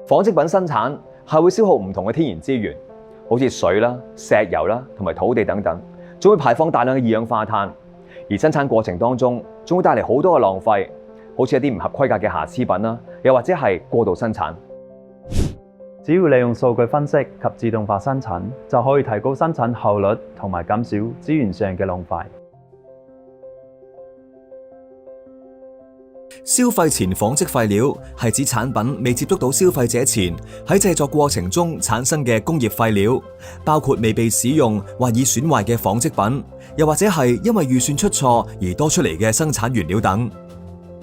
紡織品生產係會消耗唔同嘅天然資源，好似水啦、石油啦同埋土地等等，仲會排放大量嘅二氧化碳。而生產過程當中，仲會帶嚟好多嘅浪費，好似一啲唔合規格嘅瑕疵品啦，又或者係過度生產。只要利用數據分析及自動化生產，就可以提高生產效率同埋減少資源上嘅浪費。消費前紡織廢料係指產品未接觸到消費者前喺製作過程中產生嘅工業廢料，包括未被使用或已損壞嘅紡織品，又或者係因為預算出錯而多出嚟嘅生產原料等。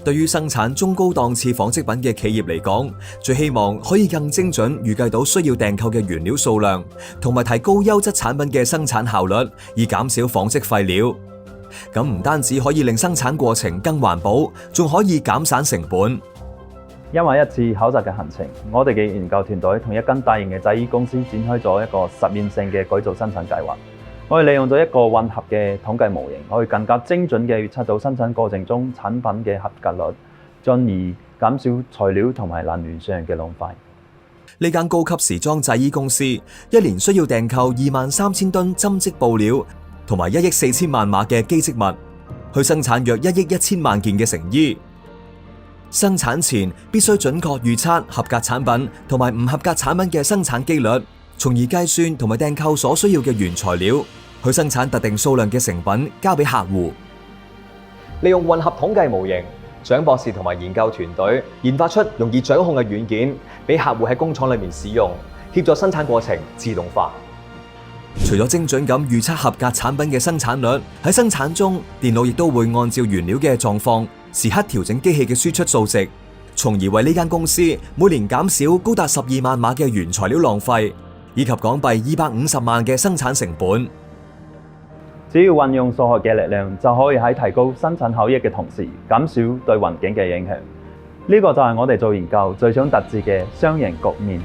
對於生產中高檔次紡織品嘅企業嚟講，最希望可以更精準預計到需要訂購嘅原料數量，同埋提高優質產品嘅生產效率，以減少紡織廢料。咁唔單止可以令生產過程更環保，仲可以減省成本。因為一次考察嘅行程，我哋嘅研究團隊同一間大型嘅製衣公司展開咗一個實驗性嘅改造生產計劃。我哋利用咗一個混合嘅統計模型，可以更加精準嘅預測到生產過程中產品嘅合格率，進而減少材料同埋能源上嘅浪費。呢間高級時裝製衣公司一年需要訂購23000噸針織布料，同埋1億4000萬碼嘅機織物，去生產約1億1000萬件嘅成衣。生產前必須準確預測合格產品同埋唔合格產品嘅生產機率，從而計算同埋訂購所需要嘅原材料，去生產特定數量嘅成品交俾客戶。利用混合統計模型，蔣博士同埋研究團隊研發出容易掌控嘅軟件，俾客戶喺工廠裏面使用，協助生產過程自動化。除咗精準咁預測合格產品嘅生產率，喺生產中，電腦亦都會按照原料嘅狀況，時刻調整機器嘅輸出數值，從而為呢間公司每年減少高達12萬碼嘅原材料浪費，以及港幣250萬嘅生產成本。只要運用數學嘅力量，就可以喺提高生產效益嘅同時，減少對環境嘅影響。呢個就係我哋做研究最想達至嘅雙贏局面。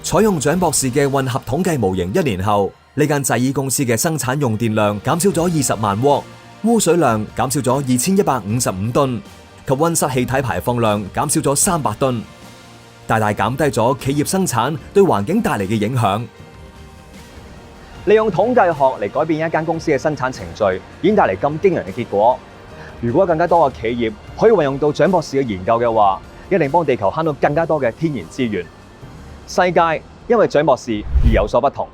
採用蔣博士嘅混合統計模型，1年後，呢間製衣公司嘅生產用電量減少咗20萬瓦，污水量減少咗2155噸，及溫室氣體排放量減少咗300噸，大大減低咗企業生產對環境帶嚟嘅影響。利用統計學嚟改變一間公司嘅生產程序，已經帶嚟咁驚人嘅結果。如果更加多嘅企業可以運用到蔣博士嘅研究嘅話，一定幫地球慳到更加多嘅天然資源。世界因為蔣博士而有所不同。